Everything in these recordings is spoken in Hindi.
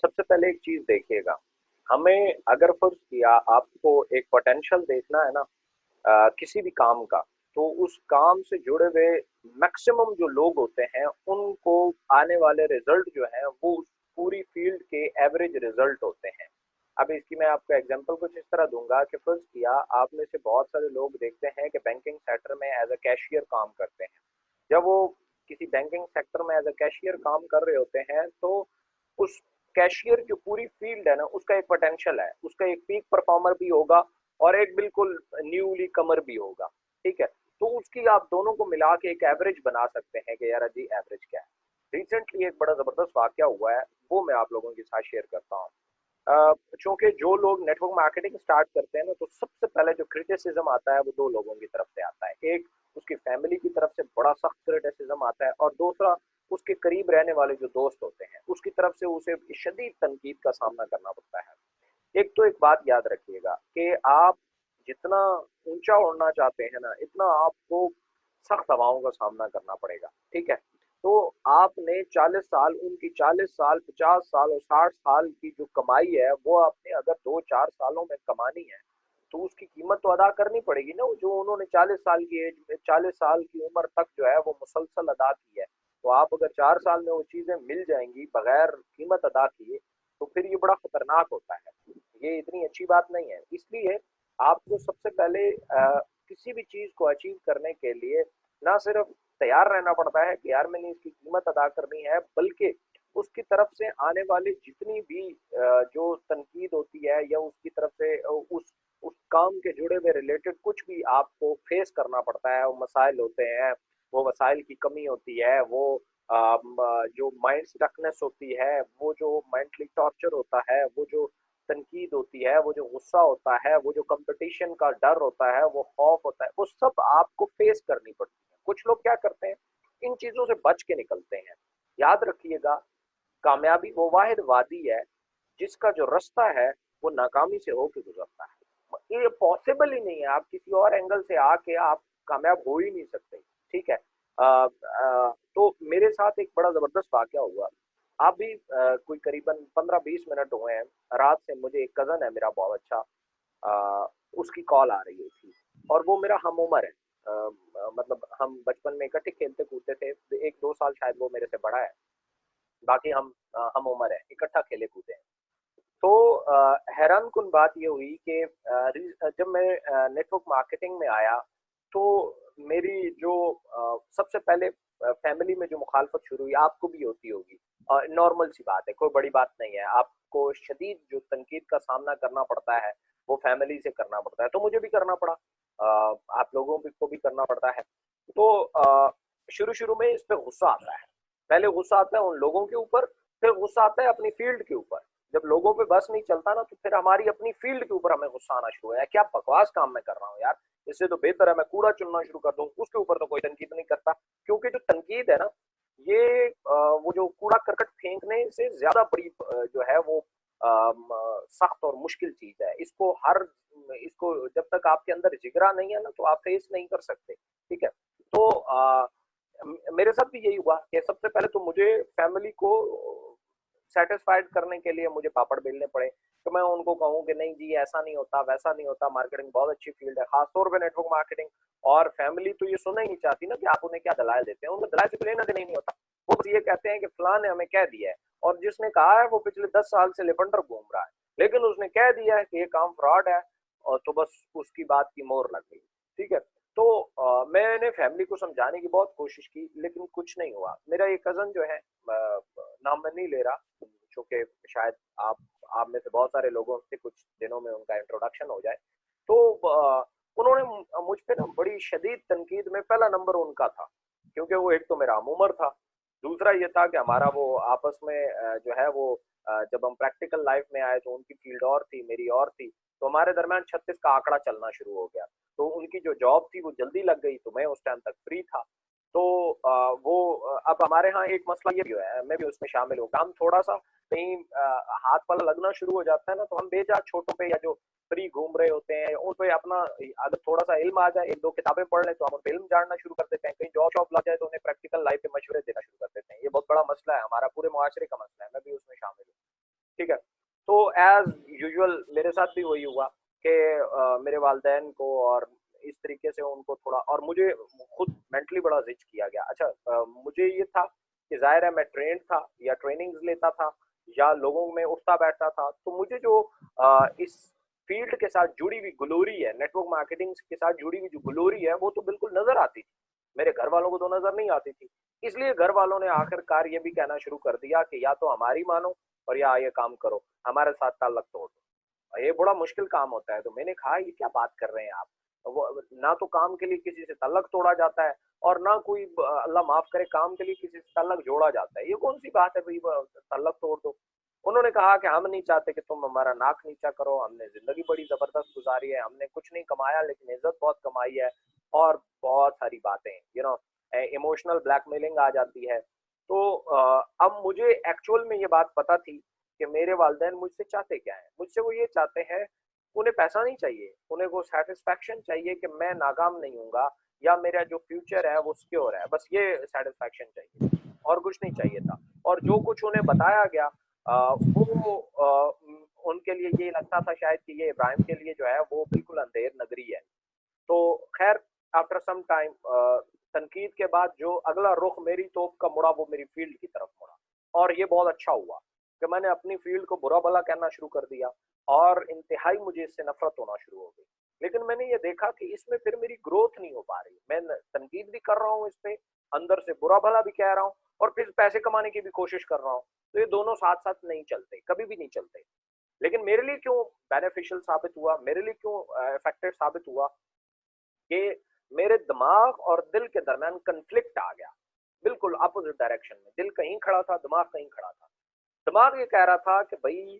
सबसे पहले एक चीज देखिएगा, हमें अगर फर्ज किया आपको एक पोटेंशियल देखना है ना किसी भी काम का, तो उस काम से जुड़े हुए मैक्सिमम जो लोग होते हैं उनको आने वाले रिजल्ट जो है वो उस पूरी फील्ड के एवरेज रिजल्ट होते हैं। अब इसकी मैं आपको एग्जांपल कुछ इस तरह दूंगा कि फर्ज किया आप में से बहुत सारे लोग देखते हैं कि बैंकिंग सेक्टर में एज अ कैशियर काम करते हैं। जब वो किसी बैंकिंग सेक्टर में एज अ कैशियर काम कर रहे होते हैं तो उस कैशियर जो पूरी फील्ड है ना उसका एक पोटेंशियल है, उसका एक पीक परफॉर्मर भी होगा और एक बिल्कुल न्यूली कमर भी होगा। ठीक है, तो उसकी आप दोनों को मिला के एक एवरेज बना सकते हैं कि यार जी एवरेज क्या है। रिसेंटली एक बड़ा जबरदस्त वाक्य हुआ है, वो मैं आप लोगों के साथ शेयर करता हूँ। चूंकि जो लोग नेटवर्क मार्केटिंग स्टार्ट करते हैं ना तो सबसे पहले जो क्रिटिसिज्म आता है वो दो लोगों की तरफ से आता है। एक उसकी फैमिली की तरफ से बड़ा सख्त क्रिटिसिज्म आता है और दूसरा उसके करीब रहने वाले जो दोस्त होते हैं उसकी तरफ से उसे शदीद तनकीद का सामना करना पड़ता है। एक तो एक बात याद रखिएगा कि आप जितना ऊंचा उड़ना चाहते हैं ना इतना आपको सख्त हवाओं का सामना करना पड़ेगा। ठीक है, तो आपने 40 साल, उनकी 40 साल, 50 साल और 60 साल की जो कमाई है वो आपने अगर 2-4 सालों में कमानी है तो उसकी कीमत तो अदा करनी पड़ेगी ना, जो उन्होंने 40 साल की एज में 40 साल की उम्र तक जो है वो मुसलसल अदा की है। तो आप अगर 4 साल में वो चीजें मिल जाएंगी बगैर कीमत अदा किए तो फिर ये बड़ा खतरनाक होता है, ये इतनी अच्छी बात नहीं है। इसलिए आपको सबसे पहले किसी भी चीज को अचीव करने के लिए ना सिर्फ तैयार रहना पड़ता है कि यार मैंने इसकी कीमत अदा करनी है, बल्कि उसकी तरफ से आने वाली जितनी भी जो तनकीद होती है या उसकी तरफ से उस काम के जुड़े हुए रिलेटेड कुछ भी आपको फेस करना पड़ता है, वो मसाइल होते हैं, वो वसाइल की कमी होती है, वो जो माइंड स्टकनेस होती है, वो जो मेंटली टॉर्चर होता है, वो जो तनकीद होती है, वो जो गुस्सा होता है, वो जो कंपटीशन का डर होता है, वो खौफ होता है, वो सब आपको फेस करनी पड़ती है। कुछ लोग क्या करते हैं, इन चीजों से बच के निकलते हैं। याद रखिएगा, कामयाबी वो वाहिद वादी है जिसका जो रास्ता है वो नाकामी से होके गुजरता है। ये पॉसिबल ही नहीं है, आप किसी और एंगल से आके आप कामयाब हो ही नहीं सकते। ठीक है, तो मेरे साथ एक बड़ा जबरदस्त वाकया हुआ। आप भी कोई करीबन 15-20 मिनट हुए हैं, रात से मुझे एक कजन है मेरा बहुत अच्छा, उसकी कॉल आ रही थी और वो मेरा हम उम्र है। मतलब हम बचपन में इकट्ठे खेलते कूदते थे, 1-2 साल शायद वो मेरे से बड़ा है, बाकी हम उम्र है, इकट्ठा खेले कूदे हैं। तो हैरान कुन बात ये हुई कि जब मैं नेटवर्क मार्केटिंग में आया तो मेरी जो सबसे पहले फैमिली में जो मुखालफत शुरू हुई, आपको भी होती होगी, नॉर्मल सी बात है, कोई बड़ी बात नहीं है। आपको शदीद जो तनकीद का सामना करना पड़ता है वो फैमिली से करना पड़ता है, तो मुझे भी करना पड़ा, आप लोगों को भी करना पड़ता है। तो शुरू शुरू में इस पे गुस्सा आता है, पहले गुस्सा आता है उन लोगों के ऊपर, फिर गुस्सा आता है अपनी फील्ड के ऊपर। जब लोगों पे बस नहीं चलता ना तो फिर हमारी अपनी फील्ड के ऊपर हमें गुस्सा आना शुरू है, क्या बकवास काम मैं कर रहा हूँ यार, इससे तो बेहतर है मैं कूड़ा चुनना शुरू कर दूं, उसके ऊपर तो कोई तनकीद नहीं करता। क्योंकि जो तनकीद है ना, ये वो जो कूड़ा करकट फेंकने से ज्यादा बड़ी जो है वो सख्त और मुश्किल चीज है। इसको जब तक आपके अंदर जिगरा नहीं है ना तो आप फेस नहीं कर सकते। ठीक है, तो मेरे साथ भी यही हुआ कि सबसे पहले तो मुझे फैमिली को सेटिस्फाइड करने के लिए मुझे पापड़ बेलने पड़े, तो मैं उनको कहूँ कि नहीं जी ऐसा नहीं होता, वैसा नहीं होता, मार्केटिंग बहुत अच्छी फील्ड है, खासतौर पे नेटवर्क मार्केटिंग। और फैमिली तो ये सुनना ही नहीं चाहती ना कि आप उन्हें क्या दलाल देते हैं, उन्हें दलाल से लेना देना ही नहीं होता। वो बस ये कहते हैं कि फलां ने हमें कह दिया है, और जिसने कहा है वो पिछले 10 साल से लिबंडर घूम रहा है, लेकिन उसने कह दिया है कि ये काम फ्रॉड है, और तो बस उसकी बात की मोहर लग गई। ठीक है, तो मैंने फैमिली को समझाने की बहुत कोशिश की लेकिन कुछ नहीं हुआ। मेरा एक कजन जो है, नाम मैं नहीं ले रहा चूंकि शायद आप में से बहुत सारे लोगों से कुछ दिनों में उनका इंट्रोडक्शन हो जाए, तो उन्होंने मुझ पे ना बड़ी शदीद तनकीद में पहला नंबर उनका था, क्योंकि वो एक तो मेरा हम उम्र था, दूसरा ये था कि हमारा वो आपस में जो है वो जब हम प्रैक्टिकल लाइफ में आए तो उनकी फील्ड और थी, मेरी और थी, तो हमारे दरमियान 36 का आंकड़ा चलना शुरू हो गया। तो उनकी जो जॉब थी वो जल्दी लग गई, तो मैं उस टाइम तक फ्री था। तो अब हमारे यहाँ एक मसला ये भी है, मैं भी उसमें शामिल हूँ, हम थोड़ा सा कहीं हाथ पाला लगना शुरू हो जाता है ना तो हम बेजा छोटों पे या जो फ्री घूम रहे होते हैं उन पे अपना, अगर थोड़ा सा इल्म आ जाए, 1-2 किताबें पढ़ लें तो हम उन पे इल्म जानना शुरू कर देते हैं, कहीं जॉब शॉब लग जाए तो उन्हें प्रैक्टिकल लाइफ के मशवरे देना शुरू कर देते हैं। ये बहुत बड़ा मसला है, हमारा पूरे मुआशरे का मसला है, मैं भी उसमें शामिल हूँ। ठीक है। तो एज यूजुअल मेरे साथ भी वही हुआ कि मेरे वालदैन को और इस तरीके से उनको थोड़ा, और मुझे खुद मेंटली बड़ा जिच किया गया। अच्छा, मुझे ये था कि जाहिर है मैं ट्रेंड था या ट्रेनिंग्स लेता था या लोगों में उठता बैठता था, तो मुझे जो इस फील्ड के साथ जुड़ी हुई ग्लोरी है, नेटवर्क मार्केटिंग के साथ जुड़ी हुई जो ग्लोरी है, वो तो बिल्कुल नजर आती थी। मेरे घर वालों को तो नजर नहीं आती थी। इसलिए घर वालों ने आखिरकार ये भी कहना शुरू कर दिया कि या तो हमारी मानो और या ये काम करो, हमारे साथ ताल्लुक तोड़ दो। ये बड़ा मुश्किल काम होता है। तो मैंने कहा ये क्या बात कर रहे हैं आप? वो ना तो काम के लिए किसी से ताल्लुक तोड़ा जाता है और ना कोई अल्लाह माफ करे काम के लिए किसी से ताल्लुक जोड़ा जाता है। ये कौन सी बात है भाई, ताल्लुक तोड़ दो। उन्होंने कहा कि हम नहीं चाहते कि तुम हमारा नाक नीचा करो, हमने जिंदगी बड़ी जबरदस्त गुजारी है, हमने कुछ नहीं कमाया लेकिन इज्जत बहुत कमाई है, और बहुत सारी बातें, इमोशनल ब्लैकमेलिंग आ जाती है। तो अब मुझे एक्चुअल में ये बात पता थी कि मेरे वालिदैन मुझसे चाहते क्या है। मुझसे वो ये चाहते हैं, उन्हें पैसा नहीं चाहिए, उन्हें वो सेटिस्फैक्शन चाहिए कि मैं नाकाम नहीं हूँगा या मेरा जो फ्यूचर है वो सिक्योर है। बस ये सेटिस्फैक्शन चाहिए थी, और कुछ नहीं चाहिए था। और जो कुछ उन्हें बताया गया वो उनके लिए ये लगता था शायद कि ये इब्राहिम के लिए जो है वो बिल्कुल अंधेर नगरी है। तो खैर, आफ्टर सम टाइम तनकीद के बाद जो अगला रुख मेरी तोप का मुड़ा वो मेरी फील्ड की तरफ मुड़ा। और ये बहुत अच्छा हुआ कि मैंने अपनी फील्ड को बुरा भला कहना शुरू कर दिया और इंतहाई मुझे इससे नफरत होना शुरू हो गई। लेकिन मैंने ये देखा कि इसमें फिर मेरी ग्रोथ नहीं हो पा रही। मैं तनकीद भी कर रहा हूँ इस पे, अंदर से बुरा भला भी कह रहा हूँ और फिर पैसे कमाने की भी कोशिश कर रहा हूँ। तो ये दोनों साथ साथ नहीं चलते, कभी भी नहीं चलते। लेकिन मेरे लिए क्यों बेनिफिशियल साबित हुआ, मेरे लिए क्यों इफेक्टिव साबित हुआ कि मेरे दिमाग और दिल के दरमियान कन्फ्लिक्ट आ गया, बिल्कुल अपोजिट डायरेक्शन में। दिल कहीं खड़ा था, दिमाग कहीं खड़ा था। दिमाग ये कह रहा था कि भाई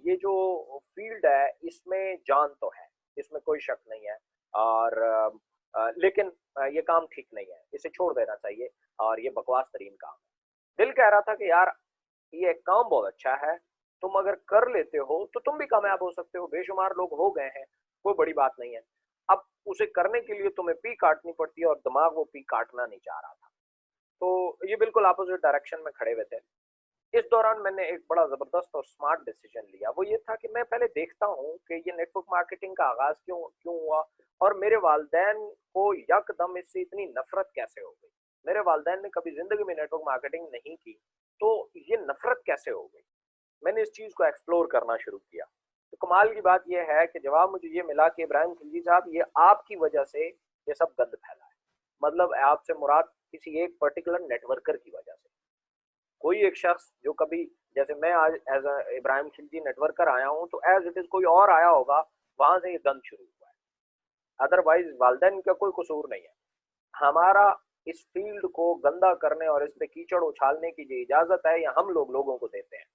ये जो फील्ड है इसमें जान तो है, इसमें कोई शक नहीं है, और लेकिन ये काम ठीक नहीं है, इसे छोड़ देना चाहिए और ये बकवास तरीन काम है। दिल कह रहा था कि यार ये काम बहुत अच्छा है, तुम अगर कर लेते हो तो तुम भी कामयाब हो सकते हो, बेशुमार लोग हो गए हैं, कोई बड़ी बात नहीं है। अब उसे करने के लिए तुम्हें पी काटनी पड़ती है और दिमाग वो पी काटना नहीं चाह रहा था। तो ये बिल्कुल अपोजिट डायरेक्शन में खड़े हुए थे। इस दौरान मैंने एक बड़ा जबरदस्त और स्मार्ट डिसीजन लिया। वो ये था कि मैं पहले देखता हूँ कि ये नेटवर्क मार्केटिंग का आगाज क्यों क्यों हुआ और मेरे वालदैन को यकदम इससे इतनी नफरत कैसे हो गई। मेरे वालदैन ने कभी जिंदगी में नेटवर्क मार्केटिंग नहीं की, तो ये नफरत कैसे हो गई। मैंने इस चीज को एक्सप्लोर करना शुरू किया। तो कमाल की बात यह है कि जवाब मुझे ये मिला कि इब्राहिम खिलजी साहब, ये आपकी वजह से ये सब गंद फैला है। मतलब आपसे मुराद किसी एक पर्टिकुलर नेटवर्कर की वजह से। कोई एक शख्स जो कभी, जैसे मैं आज एज इब्राहिम खिलजी नेटवर्कर आया हूँ, तो एज इट इज कोई और आया होगा, वहां से ये गंद शुरू हुआ है। अदरवाइज वालदैन का कोई कसूर नहीं है। हमारा इस फील्ड को गंदा करने और इस पे कीचड़ उछालने की जो इजाजत है, या हम लोगों को देते हैं।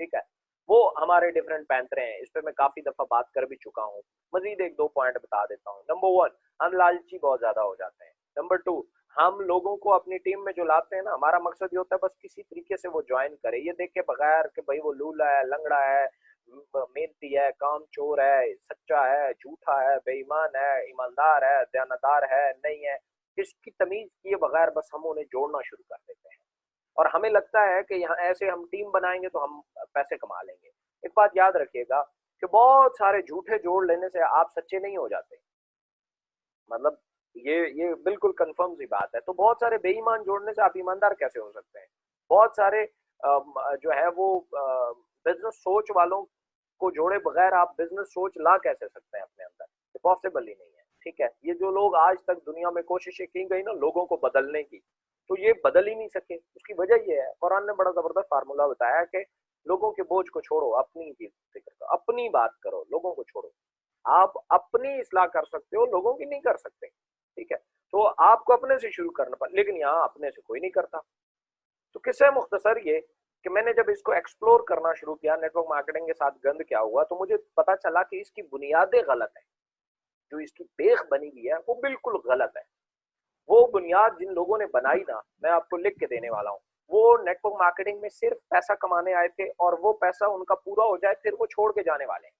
ठीक है, वो हमारे डिफरेंट पैंतरे हैं। इस पे मैं काफी दफा बात कर भी चुका हूँ। मजीद एक दो पॉइंट बता देता हूँ। नंबर वन, हम लालची बहुत ज्यादा हो जाते हैं। नंबर टू, हम लोगों को अपनी टीम में जो लाते हैं ना, हमारा मकसद ये होता है बस किसी तरीके से वो ज्वाइन करे, ये देख के बगैर कि भाई वो लूला है, लंगड़ा है, मेहनती है, काम चोर है, सच्चा है, झूठा है, बेईमान है, ईमानदार है, दयानतदार है, नहीं है, इसकी तमीज किए बगैर बस हम उन्हें जोड़ना शुरू कर देते हैं। और हमें लगता है कि यहाँ ऐसे हम टीम बनाएंगे तो हम पैसे कमा लेंगे। एक बात याद रखिएगा कि बहुत सारे झूठे जोड़ लेने से आप सच्चे नहीं हो जाते। मतलब ये बिल्कुल कंफर्म सी बात है। तो बहुत सारे बेईमान जोड़ने से आप ईमानदार कैसे हो सकते हैं? बहुत सारे जो है वो बिजनेस सोच वालों को जोड़े बगैर आप बिजनेस सोच ला कैसे सकते हैं अपने अंदर? ये पॉसिबल ही नहीं है। ठीक है, ये जो लोग आज तक दुनिया में कोशिशें की गई ना लोगों को बदलने की, तो ये बदल ही नहीं सके। उसकी वजह ये है, कुरान ने बड़ा जबरदस्त फार्मूला बताया कि लोगों के बोझ को छोड़ो, अपनी फिक्र करो, अपनी बात करो, लोगों को छोड़ो। आप अपनी इस्लाह कर सकते हो, लोगों की नहीं कर सकते। ठीक है, तो आपको अपने से शुरू करना पड़ा, लेकिन यहाँ अपने से कोई नहीं करता। तो किस्सा मुख्तसर ये कि मैंने जब इसको एक्सप्लोर करना शुरू किया नेटवर्क मार्केटिंग के साथ गंद क्या हुआ, तो मुझे पता चला कि इसकी बुनियादें गलत है। जो इसकी बेख बनी हुई है वो बिल्कुल गलत है। वो बुनियाद जिन लोगों ने बनाई ना, मैं आपको लिख के देने वाला हूँ। वो नेटवर्क मार्केटिंग में सिर्फ पैसा कमाने आए थे और वो पैसा उनका पूरा हो जाए फिर वो छोड़ के जाने वाले हैं।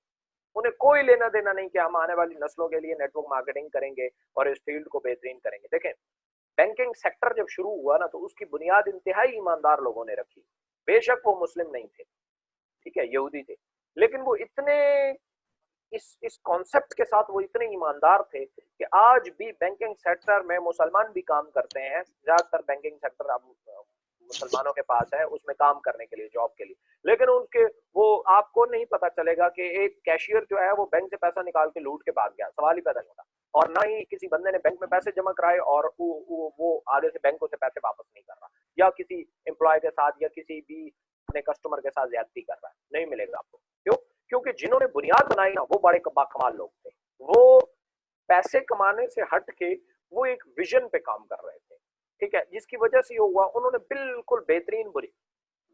उन्हें कोई लेना देना नहीं कि हम आने वाली नस्लों के लिए नेटवर्क मार्केटिंग करेंगे और इस फील्ड को बेहतरीन करेंगे। देखें, बैंकिंग सेक्टर जब शुरू हुआ ना, तो उसकी बुनियाद इंतहाई ईमानदार लोगों ने रखी। बेशक वो मुस्लिम नहीं थे। ठीक है, यहूदी थे, लेकिन वो इतने इस कॉन्सेप्ट के साथ वो इतने ईमानदार थे कि आज भी बैंकिंग सेक्टर में मुसलमान भी काम करते हैं। ज्यादातर बैंकिंग सेक्टर अब मुसलमानों के पास है, उसमें काम करने के लिए, जॉब के लिए, लेकिन उनके वो आपको नहीं पता चलेगा कि एक कैशियर जो है वो बैंक से पैसा निकाल के लूट के भाग गया, सवाल ही पैदा नहीं होता। और ना ही किसी बंदे ने बैंक में पैसे जमा कराए और वो आगे से बैंकों से पैसे वापस नहीं कर रहा, या किसी एम्प्लॉय के साथ या किसी भी अपने कस्टमर के साथ ज्यादती कर रहा है, नहीं मिलेगा आपको। क्यों? क्योंकि जिन्होंने बुनियाद बनाई ना वो बड़े बाकमाल लोग थे। वो पैसे कमाने से हट के वो एक विजन पे काम कर रहे थे, ठीक है, जिसकी वजह से ये हुआ, उन्होंने बिल्कुल बेहतरीन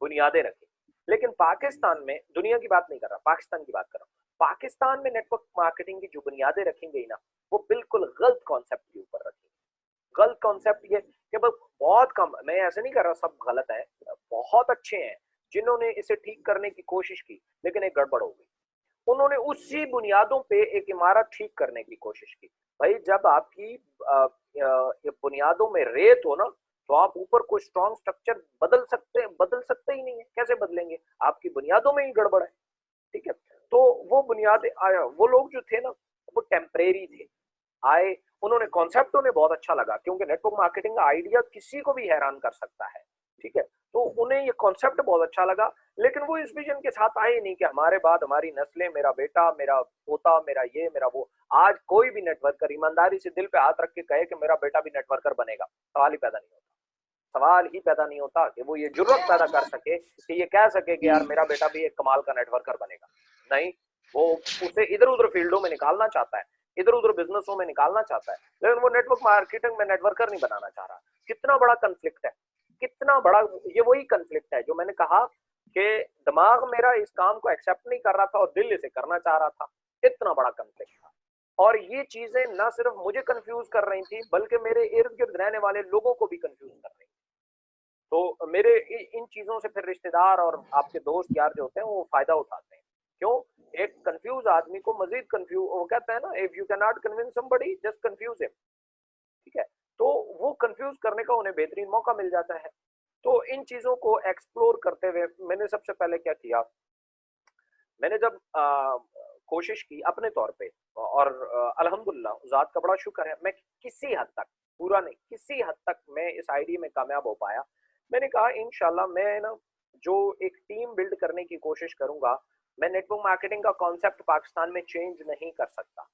बुनियादें रखी। लेकिन पाकिस्तान में, दुनिया की बात नहीं कर रहा, पाकिस्तान की बात कर रहा हूँ, पाकिस्तान में नेटवर्क मार्केटिंग की जो बुनियादें रखी गई ना, वो बिल्कुल गलत कॉन्सेप्ट के ऊपर रखी। गलत कॉन्सेप्ट ये कि बस बहुत कम, मैं ऐसे नहीं कर रहा सब गलत है, बहुत अच्छे हैं जिन्होंने इसे ठीक करने की कोशिश की, लेकिन एक गड़बड़ हो गई। उन्होंने उसी बुनियादों पे एक इमारत ठीक करने की कोशिश की। भाई जब आपकी ये बुनियादों में रेत हो ना, तो आप ऊपर कोई स्ट्रॉन्ग स्ट्रक्चर बदल सकते ही नहीं है। कैसे बदलेंगे? आपकी बुनियादों में ही गड़बड़ है, ठीक है। तो वो बुनियादें वो लोग जो थे ना, वो टेम्परेरी थे, आए, उन्होंने कॉन्सेप्ट उन्हें बहुत अच्छा लगा, क्योंकि नेटवर्क मार्केटिंग का आइडिया किसी को भी हैरान कर सकता है, ठीक है। तो उन्हें ये कॉन्सेप्ट बहुत अच्छा लगा, लेकिन वो इस विजन के साथ आए नहीं कि हमारे बाद हमारी नस्लें, मेरा बेटा, मेरा पोता, मेरा ये, मेरा वो। आज कोई भी नेटवर्कर ईमानदारी से दिल पे हाथ रख के कहे कि मेरा बेटा भी नेटवर्कर बनेगा, सवाल ही पैदा नहीं होता। सवाल ही पैदा नहीं होता कि वो ये जुर्रत पैदा कर सके कि ये कह सके कि यार मेरा बेटा भी एक कमाल का नेटवर्कर बनेगा। नहीं, वो उसे इधर उधर फील्डों में निकालना चाहता है, इधर उधर बिजनेसों में निकालना चाहता है, लेकिन वो नेटवर्क मार्केटिंग में नेटवर्कर नहीं बनाना चाह रहा। कितना बड़ा कंफ्लिक्ट है, कितना बड़ा। ये वही कंफ्लिक्ट है जो मैंने कहा कि दिमाग मेरा इस काम को एक्सेप्ट नहीं कर रहा था और दिल इसे करना चाह रहा था। इतना बड़ा कंफ्लिक्ट था, और ये चीजें ना सिर्फ मुझे कंफ्यूज कर रही थी, बल्कि मेरे इर्द गिर्द रहने वाले लोगों को भी कंफ्यूज कर रही थी। तो मेरे इन चीजों से फिर रिश्तेदार और आपके दोस्त यार जो होते हैं वो फायदा उठाते हैं। क्यों? एक कंफ्यूज आदमी को मजीद कंफ्यूज, वो कहता है ना, if you can not convince somebody just confuse him, ठीक है। तो वो कंफ्यूज करने का उन्हें बेहतरीन मौका मिल जाता है। तो इन चीजों को एक्सप्लोर करते हुए मैंने सबसे पहले क्या किया, मैंने जब कोशिश की अपने तौर पे, और अल्हम्दुलिल्लाह ज़ात का बड़ा शुक्र है, मैं किसी हद तक, पूरा नहीं, किसी हद तक मैं इस आईडी में कामयाब हो पाया। मैंने कहा इंशाल्लाह मैं ना जो एक टीम बिल्ड करने की कोशिश करूंगा, मैं नेटवर्क मार्केटिंग का कॉन्सेप्ट पाकिस्तान में चेंज नहीं कर सकता,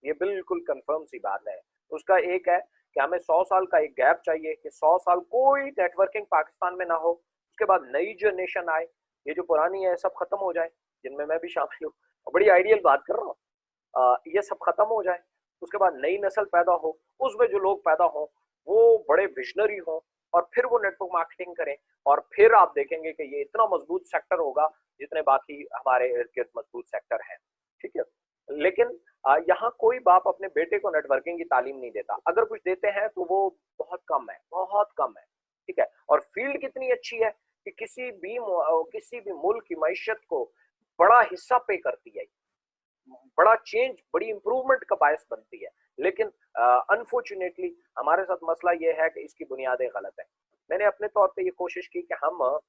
ये बिल्कुल कंफर्म सी बात है। उसका एक है कि हमें 100 साल का एक गैप चाहिए कि 100 साल कोई नेटवर्किंग पाकिस्तान में ना हो, उसके बाद नई जनरेशन आए, ये जो पुरानी है सब खत्म हो जाए, जिनमें मैं भी शामिल हूँ, बड़ी आइडियल बात कर रहा हूँ, ये सब खत्म हो जाए, उसके बाद नई नस्ल पैदा हो, उसमें जो लोग पैदा हो वो बड़े विजनरी हो, और फिर वो नेटवर्क मार्केटिंग करें, और फिर आप देखेंगे कि ये इतना मजबूत सेक्टर होगा जितने बाकी हमारे इर्द गिर्द मजबूत सेक्टर हैं, ठीक है। लेकिन यहाँ कोई बाप अपने बेटे को नेटवर्किंग की तालीम नहीं देता, अगर कुछ देते हैं तो वो बहुत कम है, बहुत कम है, ठीक है। और फील्ड कितनी अच्छी है कि किसी भी मुल्क की मईशत को बड़ा हिस्सा पे करती है, बड़ा चेंज, बड़ी इंप्रूवमेंट का बायस बनती है। लेकिन अनफॉर्चुनेटली हमारे साथ मसला ये है कि इसकी बुनियादें गलत है। मैंने अपने तौर पे ये कोशिश की कि हम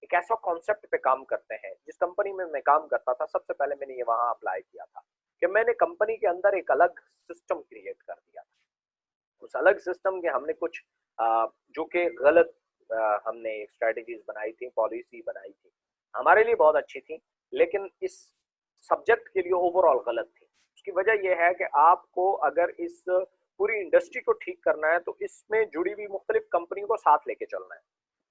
एक ऐसा कॉन्सेप्ट पे काम करते हैं। जिस कंपनी में मैं काम करता था, सबसे पहले मैंने ये वहां अप्लाई किया था कि मैंने कंपनी के अंदर एक अलग सिस्टम क्रिएट कर दिया था। उस अलग सिस्टम के हमने कुछ जो कि गलत, हमने स्ट्रेटजीज बनाई थी, पॉलिसी बनाई थी, हमारे लिए बहुत अच्छी थी, लेकिन इस सब्जेक्ट के लिए ओवरऑल गलत थी। उसकी वजह यह है कि आपको अगर इस पूरी इंडस्ट्री को ठीक करना है तो इसमें जुड़ी हुई मुख्तलिफ कंपनियों को साथ लेके चलना है।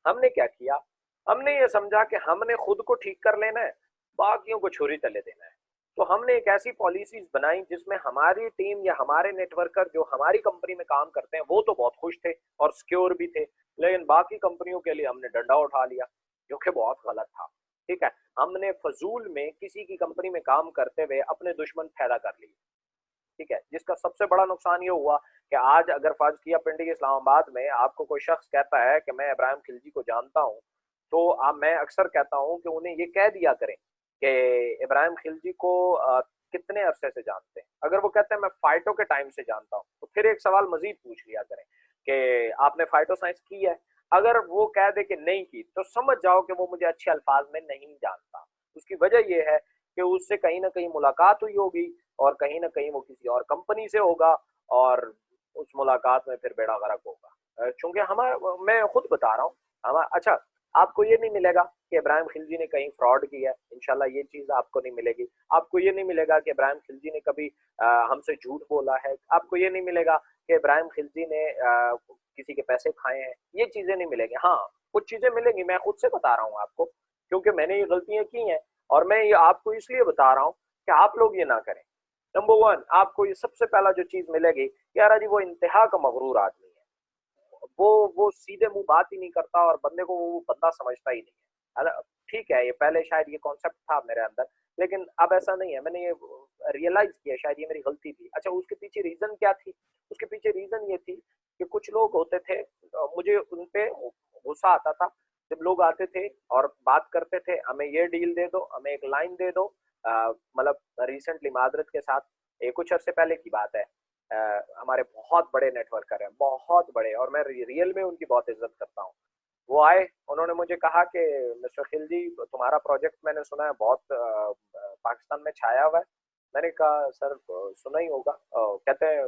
हमने क्या किया, हमने ये समझा कि हमने खुद को ठीक कर लेना है, बाकियों को छुरी तले देना है। तो हमने एक ऐसी पॉलिसीज बनाई जिसमें हमारी टीम या हमारे नेटवर्कर जो हमारी कंपनी में काम करते हैं वो तो बहुत खुश थे और सिक्योर भी थे, लेकिन बाकी कंपनियों के लिए हमने डंडा उठा लिया, जो कि बहुत गलत था, ठीक है। हमने फजूल में किसी की कंपनी में काम करते हुए अपने दुश्मन पैदा कर लिए, ठीक है, जिसका सबसे बड़ा नुकसान ये हुआ कि आज अगर फर्ज किया पिंडी इस्लामाबाद में आपको कोई शख्स कहता है कि मैं इब्राहिम खिलजी को जानता हूँ, तो मैं अक्सर कहता हूँ कि उन्हें ये कह दिया करें कि इब्राहिम खिलजी को कितने अरसे से जानते हैं। अगर वो कहते हैं मैं फाइटो के टाइम से जानता हूँ, तो फिर एक सवाल मजीद पूछ लिया करें कि आपने फाइटो साइंस की है। अगर वो कह दे कि नहीं की, तो समझ जाओ कि वो मुझे अच्छे अल्फाज में नहीं जानता। उसकी वजह ये है कि उससे कहीं ना कहीं मुलाकात हुई होगी और कहीं ना कहीं वो किसी और कंपनी से होगा और उस मुलाकात में फिर बेड़ा गर्क होगा। चूंकि हमारा, मैं खुद बता रहा हूँ, हमारा अच्छा, आपको ये नहीं मिलेगा कि इब्राहिम खिलजी ने कहीं फ्रॉड किया है, इंशाल्लाह ये चीज आपको नहीं मिलेगी। आपको ये नहीं मिलेगा कि इब्राहिम खिलजी ने कभी हमसे झूठ बोला है। आपको ये नहीं मिलेगा कि इब्राहिम खिलजी ने किसी के पैसे खाए हैं। ये चीजें नहीं मिलेंगी। हाँ, कुछ चीजें मिलेंगी, मैं खुद से बता रहा हूँ आपको, क्योंकि मैंने ये गलतियां की हैं और मैं ये आपको इसलिए बता रहा हूँ कि आप लोग ये ना करें। नंबर वन, आपको ये सबसे पहला जो चीज मिलेगी, यार जी वो इंतहा का मगरूर आदमी है। वो सीधे मुंह बात ही नहीं करता और बंदे को वो बंदा समझता ही नहीं है। ठीक है, ये पहले शायद ये कॉन्सेप्ट था मेरे अंदर, लेकिन अब ऐसा नहीं है। मैंने ये रियलाइज किया शायद ये मेरी गलती थी। अच्छा, उसके पीछे रीजन क्या थी? उसके पीछे रीजन ये थी कि कुछ लोग होते थे, मुझे उनपे गुस्सा आता था जब लोग आते थे और बात करते थे, हमें ये डील दे दो, हमें एक लाइन दे दो। मतलब रिसेंटली मादरत के साथ, ये कुछ अर्से पहले की बात है, हमारे बहुत बड़े नेटवर्कर हैं, बहुत बड़े, और मैं रियल में उनकी बहुत इज्जत करता हूँ। वो आए, उन्होंने मुझे कहा कि मिस्टर खिलजी, तुम्हारा प्रोजेक्ट मैंने सुना है बहुत पाकिस्तान में छाया हुआ है। मैंने कहा सर सुना ही होगा। कहते हैं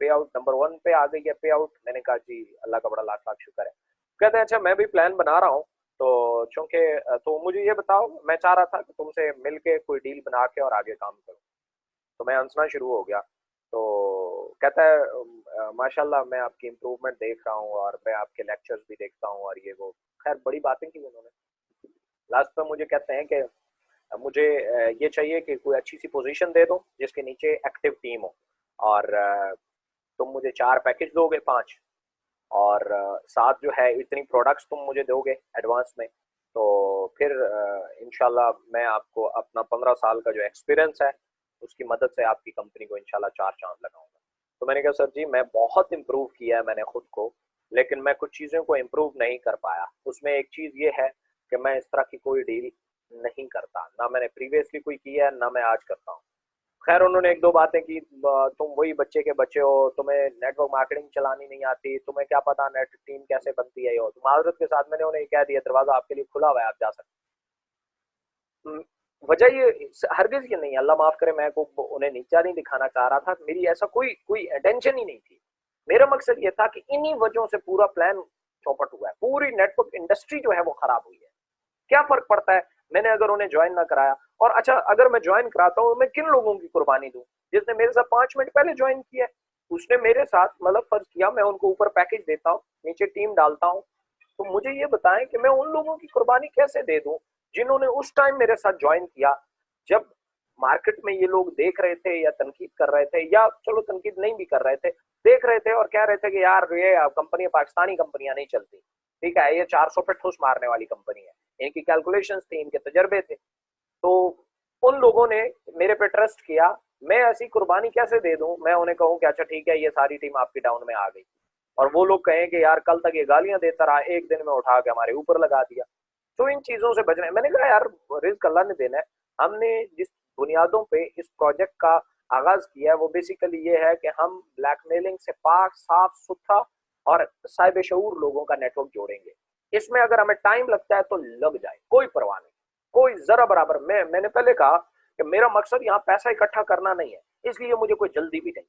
पे आउट नंबर 1 पे आ गई है पे आउट। मैंने कहा जी अल्लाह का बड़ा लाख लाख शुक्र है। कहते हैं अच्छा मैं भी प्लान बना रहा हूँ, तो चूंकि तो मुझे ये बताओ, मैं चाह रहा था कि तुमसे मिल के कोई डील बना के और आगे काम करूँ। तो मैं हंसना शुरू हो गया। तो कहता है माशाल्लाह मैं आपकी इम्प्रूवमेंट देख रहा हूँ और मैं आपके लेक्चर्स भी देखता हूँ और ये वो। खैर बड़ी बातें की उन्होंने। लास्ट में मुझे कहते हैं कि मुझे ये चाहिए कि कोई अच्छी सी पोजीशन दे दो जिसके नीचे एक्टिव टीम हो, और तुम मुझे 4 पैकेज दोगे, 5, और साथ जो है इतनी प्रोडक्ट्स तुम मुझे दोगे एडवांस में। तो फिर इंशाल्लाह मैं आपको अपना 15 साल का जो एक्सपीरियंस है उसकी मदद से आपकी कंपनी को इंशाल्लाह 4 चांद लगाऊंगा। तो मैंने कहा सर जी मैं बहुत इम्प्रूव किया है मैंने खुद को, लेकिन मैं कुछ चीज़ों को इम्प्रूव नहीं कर पाया। उसमें एक चीज़ ये है कि मैं इस तरह की कोई डील नहीं करता, ना मैंने प्रीवियसली कोई किया है ना मैं आज करता हूँ। खैर उन्होंने एक दो बातें की, तुम वही बच्चे के बच्चे हो, तुम्हें नेटवर्क मार्केटिंग चलानी नहीं आती, तुम्हें क्या पता नेट टीम कैसे बनती है। तो माजरत के साथ मैंने उन्हें कह दिया दरवाजा आपके लिए खुला हुआ है, आप जा सकते। वजह ये हरगिज ये नहीं, अल्लाह माफ करे, मैं को उन्हें नीचा नहीं दिखाना चाह रहा था, मेरी ऐसा कोई कोई अटेंशन ही नहीं थी। मेरा मकसद ये था कि इन्हीं वजहों से पूरा प्लान चौपट हुआ है, पूरी नेटवर्क इंडस्ट्री जो है वो खराब हुई है। क्या फर्क पड़ता है मैंने अगर उन्हें ज्वाइन ना कराया? और अच्छा अगर मैं ज्वाइन कराता हूँ, मैं किन लोगों की कुर्बानी दूं? जिसने मेरे साथ 5 मिनट पहले ज्वाइन किया है, उसने मेरे साथ मतलब फर्ज किया मैं उनको ऊपर पैकेज देता हूँ, नीचे टीम डालता हूँ, तो मुझे ये बताएं कि मैं उन लोगों की कुर्बानी कैसे दे दूं जिन्होंने उस टाइम मेरे साथ ज्वाइन किया, जब मार्केट में ये लोग देख रहे थे या तनकीद कर रहे थे, या चलो तनकीद नहीं भी कर रहे थे, देख रहे थे और कह रहे थे कि यार ये कंपनी, पाकिस्तानी कंपनियां नहीं चलती, ठीक है, ये 400 पे ठूस मारने वाली कंपनी है, इनकी कैलकुलेशंस थी, इनके तजर्बे थे। तो उन लोगों ने मेरे पे ट्रस्ट किया, मैं ऐसी कुर्बानी कैसे दे दूं? मैं उन्हें कहूं कि अच्छा ठीक है ये सारी टीम आपकी डाउन में आ गई, और वो लोग कहें कि यार कल तक ये गालियां देता रहा, एक दिन में उठा के हमारे ऊपर लगा दिया। तो इन चीजों से बचना है। मैंने कहा यार रिस्क अल्लाह ने देना है, हमने जिस बुनियादों पे इस प्रोजेक्ट का आगाज किया है वो बेसिकली ये है कि हम ब्लैकमेलिंग से पाक, साफ सुथरा और साहिब शऊर लोगों का नेटवर्क जोड़ेंगे। इसमें अगर हमें टाइम लगता है तो लग जाए, कोई परवाह नहीं, कोई जरा बराबर। मैंने पहले कहा कि मेरा मकसद यहाँ पैसा इकट्ठा करना नहीं है, इसलिए मुझे कोई जल्दी भी नहीं,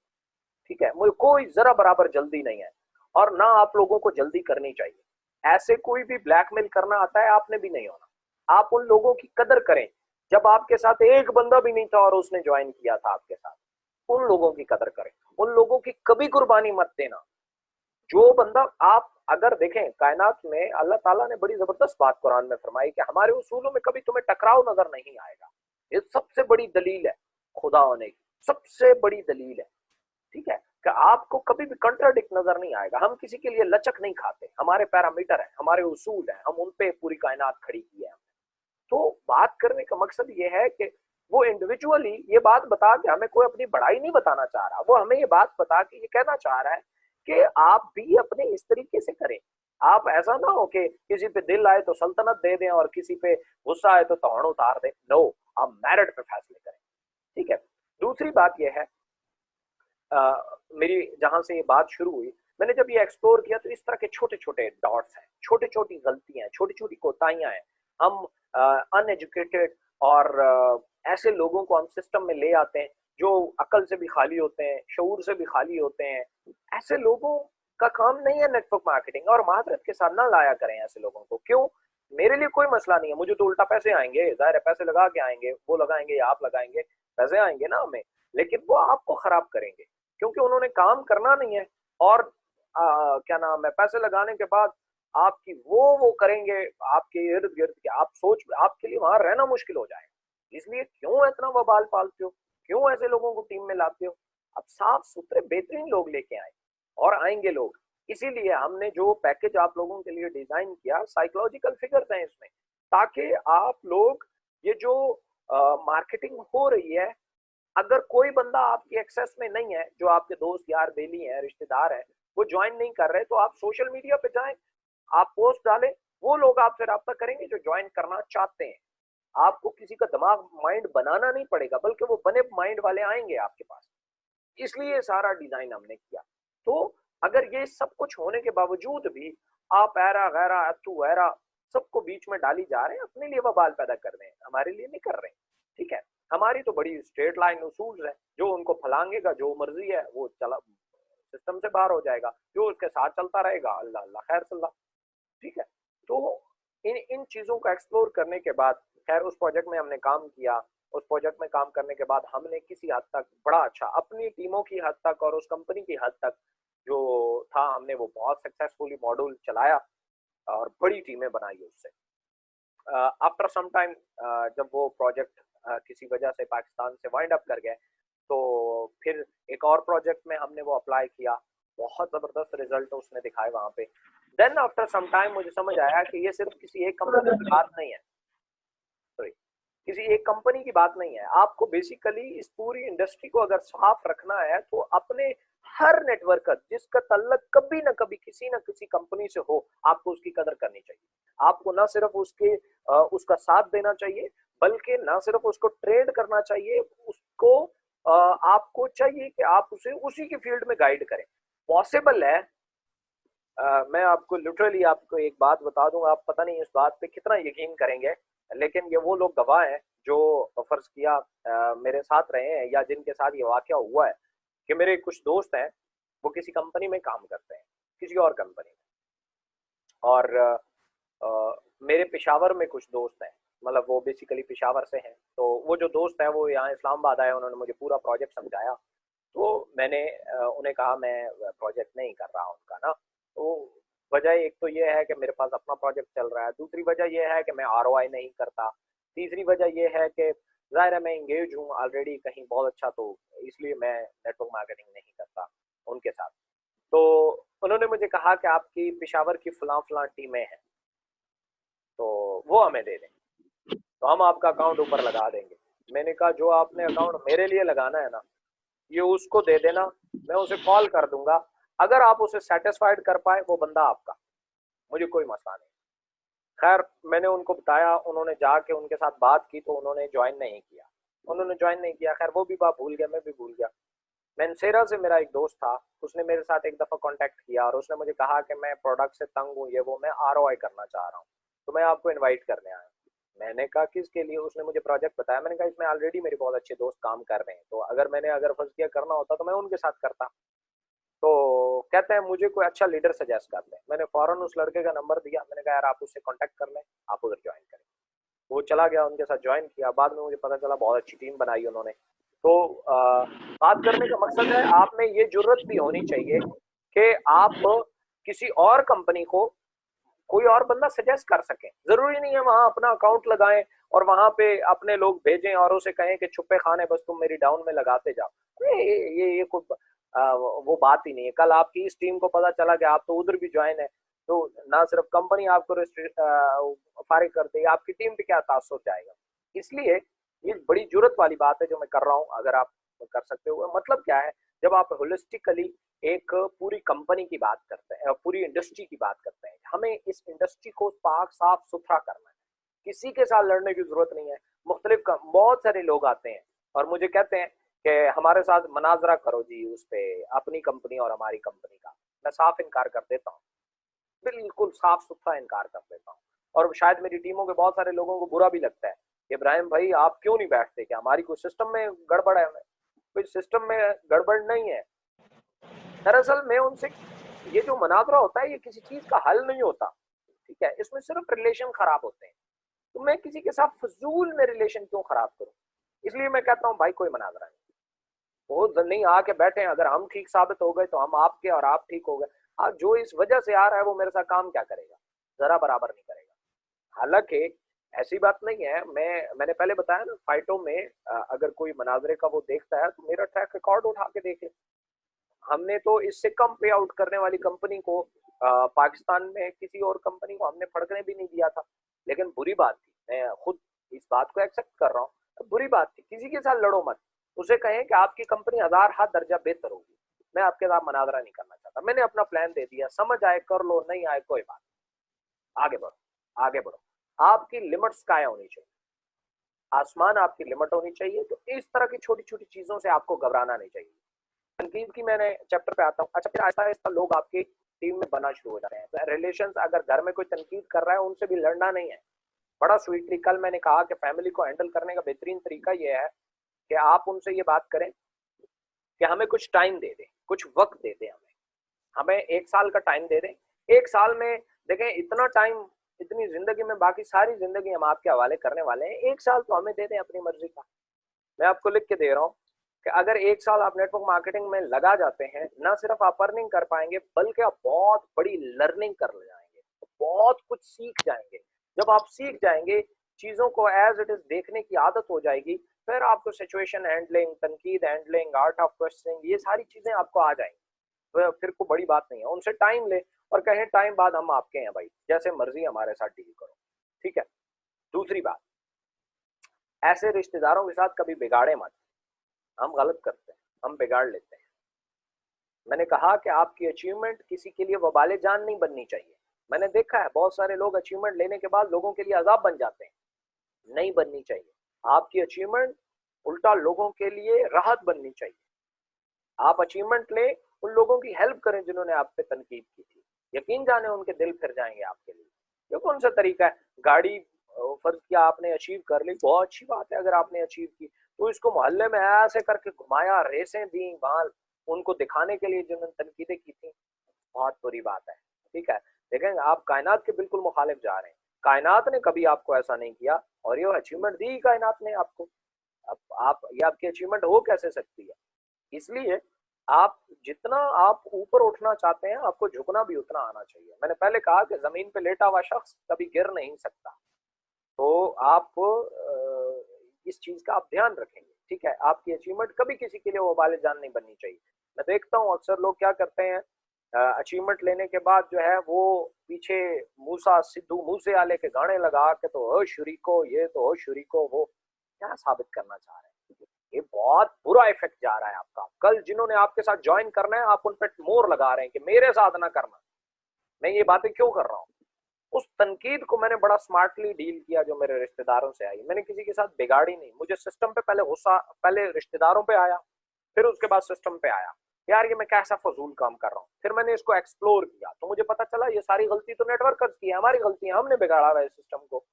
ठीक है, मुझे कोई जरा बराबर जल्दी नहीं है, और ना आप लोगों को जल्दी करनी चाहिए। ऐसे कोई भी ब्लैकमेल करना आता है, आपने भी नहीं होना। आप उन लोगों की कदर करें जब आपके साथ एक बंदा भी नहीं था और उसने ज्वाइन किया था आपके साथ, उन लोगों की कदर करें, उन लोगों की कभी कुर्बानी मत देना। जो बंदा, आप अगर देखें कायनात में अल्लाह ताला ने बड़ी जबरदस्त बात कुरान में फरमाई कि हमारे उसूलों में कभी तुम्हें टकराव नजर नहीं आएगा। ये सबसे बड़ी दलील है खुदा होने की, सबसे बड़ी दलील है, ठीक है, कि आपको कभी भी कंट्राडिक्ट नजर नहीं आएगा। हम किसी के लिए लचक नहीं खाते, हमारे पैरामीटर है, हमारे उसूल है, हम उन पे पूरी कायनात खड़ी की है। तो बात करने का मकसद ये है कि वो इंडिविजुअली ये बात बता के, हमें कोई अपनी बड़ाई नहीं बताना चाह रहा, वो हमें ये बात बता के ये कहना चाह रहा है कि आप भी अपने इस तरीके से करें। आप ऐसा ना हो कि किसी पे दिल आए तो सल्तनत दे दें और किसी पे गुस्सा आए तो तोहन उतार दें। नो, आप मेरिट पे फैसले करें, ठीक है। दूसरी बात यह है, मेरी जहां से ये बात शुरू हुई, मैंने जब ये एक्सप्लोर किया तो इस तरह के छोटे छोटे डॉट्स हैं, छोटी छोटी गलतियां हैं, छोटी छोटी कोताहियां हैं। हम अनएजुकेटेड और ऐसे लोगों को हम सिस्टम में ले आते हैं जो अकल से भी खाली होते हैं, शऊर से भी खाली होते हैं। ऐसे लोगों का काम नहीं है नेटवर्क मार्केटिंग, और मादरत के साथ ना लाया करें ऐसे लोगों को। क्यों? मेरे लिए कोई मसला नहीं है, मुझे तो उल्टा पैसे आएंगे, जाहिर है पैसे लगा के आएंगे, वो लगाएंगे या आप लगाएंगे, पैसे आएंगे ना हमें, लेकिन वो आपको खराब करेंगे क्योंकि उन्होंने काम करना नहीं है। और क्या नाम है, पैसे लगाने के बाद आपकी वो करेंगे आपके इर्द गिर्द के, आप सोच आपके लिए वहां रहना मुश्किल हो जाएगा। इसलिए क्यों इतना वबाल पालते हो, क्यों ऐसे लोगों को टीम में लाते हो? अब साफ सुथरे बेहतरीन लोग लेके आए, और आएंगे लोग। इसीलिए हमने जो पैकेज आप लोगों के लिए डिजाइन किया, साइकोलॉजिकल फिगर्स हैं इसमें, ताकि आप लोग ये जो मार्केटिंग हो रही है, अगर कोई बंदा आपकी एक्सेस में नहीं है, जो आपके दोस्त यार बेली हैं रिश्तेदार हैं, वो ज्वाइन नहीं कर रहे, तो आप सोशल मीडिया पे जाएं, आप पोस्ट डालें, वो लोग आपसे राब्ता करेंगे जो ज्वाइन करना चाहते हैं। आपको किसी का दिमाग माइंड बनाना नहीं पड़ेगा, बल्कि वो बने माइंड वाले आएंगे आपके पास। इसलिए सारा डिजाइन हमने किया। तो अगर ये सब कुछ होने के बावजूद भी आप ऐरा गैरा अतु वैरा सबको बीच में डाली जा रहे हैं, अपने लिए बवाल पैदा कर रहे हैं, हमारे लिए नहीं कर रहे हैं। ठीक है, हमारी तो बड़ी स्ट्रेट लाइन उसूल है, जो उनको फलांगेगा, जो मर्जी है वो चला सिस्टम से बाहर हो जाएगा, जो उसके साथ चलता रहेगा अल्लाह अल्लाह खैर सल्ला। ठीक है, तो इन इन चीजों को एक्सप्लोर करने के बाद खैर उस प्रोजेक्ट में हमने काम किया। उस प्रोजेक्ट में काम करने के बाद हमने किसी हद तक बड़ा अच्छा अपनी टीमों की हद तक और उस कंपनी की हद तक जो था, हमने वो बहुत सक्सेसफुली मॉड्यूल चलाया और बड़ी टीमें बनाई उससे। आफ्टर सम टाइम जब वो प्रोजेक्ट किसी वजह से पाकिस्तान से वाइंड अप कर गए, तो फिर एक और प्रोजेक्ट में हमने वो अप्लाई किया, बहुत जबरदस्त रिजल्ट उसने दिखाए वहां पे। देन आफ्टर सम टाइम मुझे समझ आया कि ये सिर्फ किसी एक कंपनी की बात नहीं है, सॉरी, किसी एक कंपनी की बात नहीं है। आपको बेसिकली इस पूरी इंडस्ट्री को अगर साफ रखना है, तो अपने हर नेटवर्क जिसका तल्लक कभी ना कभी किसी ना किसी कंपनी से हो, आपको उसकी कदर करनी चाहिए। आपको ना सिर्फ उसका साथ देना चाहिए, बल्कि ना सिर्फ उसको ट्रेड करना चाहिए, उसको आपको चाहिए कि आप उसे उसी की फील्ड में गाइड करें। पॉसिबल है, मैं आपको लिटरली आपको एक बात बता दूं, आप पता नहीं इस बात पे कितना यकीन करेंगे, लेकिन ये वो लोग गवाह हैं जो फर्ज किया मेरे साथ रहे हैं या जिनके साथ ये वाकया हुआ है, कि मेरे कुछ दोस्त हैं, वो किसी कंपनी में काम करते हैं, किसी और कंपनी में, और मेरे पेशावर में कुछ दोस्त हैं, मतलब वो बेसिकली पेशावर से हैं। तो वो जो दोस्त हैं वो यहाँ इस्लामाबाद आए, उन्होंने मुझे पूरा प्रोजेक्ट समझाया। तो मैंने उन्हें कहा मैं प्रोजेक्ट नहीं कर रहा उनका ना। तो वजह एक तो ये है कि मेरे पास अपना प्रोजेक्ट चल रहा है, दूसरी वजह ये है कि मैं आरओआई नहीं करता, तीसरी वजह ये है कि ज़ाहिर है मैं इंगेज हूँ ऑलरेडी कहीं बहुत अच्छा, तो इसलिए मैं नेटवर्क मार्केटिंग नहीं करता उनके साथ। तो उन्होंने मुझे कहा कि आपकी पेशावर की फलां फलां टीमें हैं, तो वो हमें दे दें, तो हम आपका अकाउंट ऊपर लगा देंगे। मैंने कहा जो आपने अकाउंट मेरे लिए लगाना है ना, ये उसको दे देना, मैं उसे कॉल कर दूंगा, अगर आप उसे सेटिस्फाइड कर पाए वो बंदा आपका, मुझे कोई मसला नहीं। खैर मैंने उनको बताया, उन्होंने जाके उनके साथ बात की, तो उन्होंने ज्वाइन नहीं किया, उन्होंने ज्वाइन नहीं किया। खैर वो भी बात भूल गया, मैं भी भूल गया। मेंसेरा से मेरा एक दोस्त था, उसने मेरे साथ एक दफ़ा कांटेक्ट किया और उसने मुझे कहा कि मैं प्रोडक्ट से तंग हूँ, ये वो, मैं आरओआई करना चाह रहा हूँ, तो मैं आपको इनवाइट करने आया हूँ। मैंने कहा किसके लिए? उसने मुझे प्रोजेक्ट बताया। मैंने कहा इसमें ऑलरेडी मेरे बहुत अच्छे दोस्त काम कर रहे हैं, तो अगर फर्ज किया करना होता तो मैं उनके साथ करता। तो कहते हैं मुझे कोई अच्छा लीडर सजेस्ट कर दें। मैंने फौरन उस लड़के का नंबर दिया, मैंने कहा यार आप उससे कांटेक्ट कर लें, आप उधर ज्वाइन करें। वो चला गया, उनके साथ ज्वाइन किया, बाद में मुझे पता चला बहुत अच्छी टीम बनाई उन्होंने। तो बात करने का मकसद है, आप में ये जुर्रत भी होनी चाहिए कि आप किसी और कंपनी को कोई और बंदा सजेस्ट कर सके। जरूरी नहीं है वहां अपना अकाउंट लगाएं और वहां पे अपने लोग भेजें और उसे कहें कि छुपे खाने बस तुम मेरी डाउन में लगाते जाओ। ये कोई वो बात ही नहीं है। कल आपकी इस टीम को पता चला कि आप तो उधर भी ज्वाइन है, तो ना सिर्फ कंपनी आपको फारिग कर देगी, आपकी टीम पे क्या तासुर जाएगा। इसलिए ये बड़ी जरूरत वाली बात है जो मैं कर रहा हूँ, अगर आप कर सकते हो। मतलब क्या है, जब आप होलिस्टिकली एक पूरी कंपनी की बात करते हैं, पूरी इंडस्ट्री की बात करते हैं, हमें इस इंडस्ट्री को पाक साफ सुथरा करना है, किसी के साथ लड़ने की जरूरत नहीं है। बहुत सारे लोग आते हैं और मुझे कहते हैं कि हमारे साथ मनाजरा करो जी उस पे, अपनी कंपनी और हमारी कंपनी का। मैं साफ इनकार कर देता हूँ, बिल्कुल साफ सुथरा इनकार कर देता हूँ। और शायद मेरी टीमों के बहुत सारे लोगों को बुरा भी लगता है इब्राहिम भाई आप क्यों नहीं बैठते, क्या हमारी कोई सिस्टम में गड़बड़ है? कोई सिस्टम में गड़बड़ नहीं है। दरअसल मैं उनसे, ये जो मुनाजरा होता है ये किसी चीज का हल नहीं होता, ठीक है, इसमें सिर्फ रिलेशन खराब होते हैं। तो मैं किसी के साथ फजूल में रिलेशन क्यों खराब करूं? इसलिए मैं कहता हूं भाई कोई मुनाजरा नहीं, वो नहीं आके बैठे हैं, अगर हम ठीक साबित हो गए तो हम आपके और आप ठीक हो गए। आज जो इस वजह से आ रहा है वो मेरे साथ काम क्या करेगा? जरा बराबर नहीं करेगा। हालांकि ऐसी बात नहीं है, मैंने पहले बताया ना, फाइटों में अगर कोई मनाजरे का वो देखता है तो मेरा ट्रैक रिकॉर्ड उठा के देख ले। हमने तो इससे कम पे आउट करने वाली कंपनी को पाकिस्तान में किसी और कंपनी को हमने फड़कने भी नहीं दिया था। लेकिन बुरी बात थी, मैं खुद इस बात को एक्सेप्ट कर रहा हूँ, बुरी बात थी, किसी के साथ लड़ो मत। उसे कहें कि आपकी कंपनी हजार हाथ दर्जा बेहतर होगी, मैं आपके साथ मनाजरा नहीं करना चाहता, मैंने अपना प्लान दे दिया, समझ आए कर लो, नहीं आए कोई बात, आगे बढ़ो आगे बढ़ो। आपकी लिमिट्स क्या होनी चाहिए? आसमान आपकी लिमिट होनी चाहिए। तो इस तरह की छोटी छोटी चीजों से आपको घबराना नहीं चाहिए। तनकीद की मैंने चैप्टर पे आता हूँ। अच्छा, फिर आहिस्ता आहिस्ता लोग आपकी टीम में बनना शुरू हो जाते हैं। तो रिलेशंस, अगर घर में कोई तनकीद कर रहा है उनसे भी लड़ना नहीं है, बड़ा स्वीटली। कल मैंने कहा कि फैमिली को हैंडल करने का बेहतरीन तरीका यह है कि आप उनसे ये बात करें कि हमें कुछ टाइम दे दें, कुछ वक्त दे दें, हमें हमें 1 साल का टाइम दे दें। 1 साल में देखें, इतना टाइम, इतनी जिंदगी में बाकी सारी जिंदगी हम आपके हवाले करने वाले हैं, 1 साल तो हमें दे दें अपनी मर्जी का। मैं आपको लिख के दे रहा हूँ कि अगर 1 साल आप नेटवर्क मार्केटिंग में लगा जाते हैं, ना सिर्फ आप अर्निंग कर पाएंगे बल्कि आप बहुत बड़ी लर्निंग कर ले जाएंगे, बहुत कुछ सीख जाएंगे। जब आप सीख जाएंगे, चीजों को एज इट इज देखने की आदत हो जाएगी, फिर आपको सिचुएशन हैंडलिंग, तनकीद हैंडलिंग, आर्ट ऑफ क्वेश्चनिंग, ये सारी चीजें आपको आ जाएंगी। तो फिर को बड़ी बात नहीं है। उनसे टाइम ले और कहें टाइम बाद हम आपके हैं भाई, जैसे मर्जी हमारे साथ डील करो, ठीक है। दूसरी बात, ऐसे रिश्तेदारों के साथ कभी बिगाड़े मत। हम गलत करते हैं, हम बिगाड़ लेते हैं। मैंने कहा कि आपकी अचीवमेंट किसी के लिए वबाले जान नहीं बननी चाहिए। मैंने देखा है बहुत सारे लोग अचीवमेंट लेने के बाद लोगों के लिए अजाब बन जाते हैं, नहीं बननी चाहिए। आपकी अचीवमेंट उल्टा लोगों के लिए राहत बननी चाहिए। आप अचीवमेंट ले, उन लोगों की हेल्प करें जिन्होंने आप पे तनकीद की थी, यकीन जाने उनके दिल फिर जाएंगे आपके लिए। ये कौन सा तरीका है? गाड़ी फर्ज किया आपने अचीव कर ली, बहुत अच्छी बात है। अगर आपने अचीव की तो इसको मोहल्ले में ऐसे करके घुमाया, रेसें दी वहां उनको दिखाने के लिए जिन्होंने तनकीदें की थी, बहुत बुरी बात है, ठीक है। देखें, आप कायनात के बिल्कुल मुखालिफ जा रहे हैं। कायनात ने कभी आपको ऐसा नहीं किया, और ये अचीवमेंट दी कायनात ने आपको। अब आप, ये आपकी अचीवमेंट हो कैसे सकती है? इसलिए आप जितना आप ऊपर उठना चाहते हैं, आपको झुकना भी उतना आना चाहिए। मैंने पहले कहा कि जमीन पे लेटा हुआ शख्स कभी गिर नहीं सकता। तो आप इस चीज का आप ध्यान रखेंगे, ठीक है। आपकी अचीवमेंट कभी किसी के लिए वबाले जान नहीं बननी चाहिए। मैं देखता हूँ अक्सर लोग क्या करते हैं, अचीवमेंट लेने के बाद जो है वो पीछे मूसा सिद्धू मूसे वाले के गाने लगा के, तो हो शरीको ये, तो हो शरीको वो, क्या साबित करना चाह रहे हैं? ये बहुत बुरा इफेक्ट जा रहा है आपका। कल जिन्होंने आपके साथ ज्वाइन करना है, आप उन पर मोर लगा रहे हैं कि मेरे साथ ना करना। मैं ये बातें क्यों कर रहा हूँ? उस तनकीद को मैंने बड़ा स्मार्टली डील किया जो मेरे रिश्तेदारों से आई। मैंने किसी के साथ बिगाड़ी नहीं। मुझे सिस्टम पे पहले गुस्सा, पहले रिश्तेदारों पे आया, फिर उसके बाद सिस्टम पे आया, यार ये मैं कैसा फजूल काम कर रहा हूँ। फिर मैंने इसको एक्सप्लोर किया तो मुझे पता चला ये सारी गलती तो नेटवर्कर्स की है, हमारी गलती है, हमने बिगाड़ा हुआ है सिस्टम को।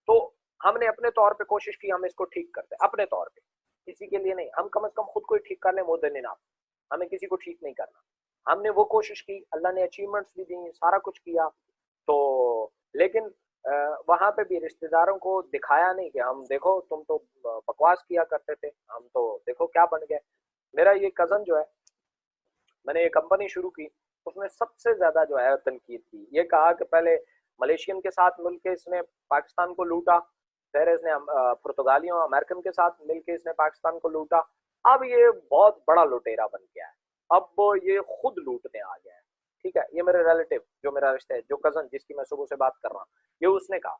तो हमने अपने तौर पे कोशिश की, हम इसको ठीक करते हैं अपने तौर पे, किसी के लिए नहीं। हम कम से कम खुद को ही ठीक कर लें, मोदे ना, हमें किसी को ठीक नहीं करना। हमने वो कोशिश की, अल्लाह ने अचीवमेंट्स भी दी, सारा कुछ किया। तो लेकिन वहां पे भी रिश्तेदारों को दिखाया नहीं कि हम देखो तुम तो बकवास किया करते थे, हम तो देखो क्या बन गए। मेरा ये कजन जो है, मैंने ये कंपनी शुरू की, उसने सबसे ज्यादा जो है तनकीद की। ये कहा कि पहले मलेशियन के साथ मिलकर इसने पाकिस्तान को लूटा, फिर इसने पुर्तगालियों अमेरिकन के साथ मिलकर इसने पाकिस्तान को लूटा, अब ये बहुत बड़ा लुटेरा बन गया है, अब ये खुद लूटने आ गया है, ठीक है। ये मेरे रिलेटिव, जो मेरा रिश्ता है, जो कजन जिसकी मैं सुबह से बात कर रहा हूँ, ये उसने कहा,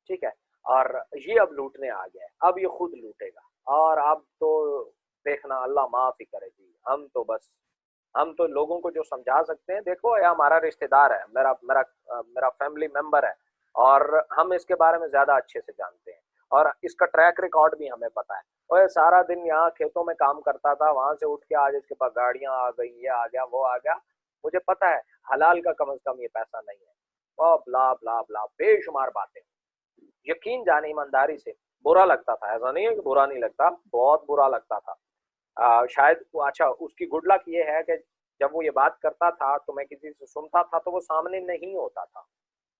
ठीक है। और ये अब लूटने आ गया है, अब ये खुद लूटेगा। और अब तो देखना, अल्लाह माफ ही करे जी। हम तो बस, हम तो लोगों को जो समझा सकते हैं, देखो ये हमारा रिश्तेदार है, मेरा मेरा मेरा फैमिली मेंबर है, और हम इसके बारे में ज्यादा अच्छे से जानते हैं, और इसका ट्रैक रिकॉर्ड भी हमें पता है। और ये सारा दिन यहाँ खेतों में काम करता था, वहां से उठ के आज इसके पास गाड़ियां आ गई, ये आ गया वो आ गया। मुझे पता है हलाल का कम से कम ये पैसा नहीं है, और ब्ला ब्ला ब्ला बेशुमार बातें। यकीन जाने ईमानदारी से बुरा लगता था, ऐसा नहीं है कि बुरा नहीं लगता, बहुत बुरा लगता था। शायद वो अच्छा उसकी गुड लक ये है कि जब वो ये बात करता था तो मैं किसी से सुनता था तो वो सामने नहीं होता था।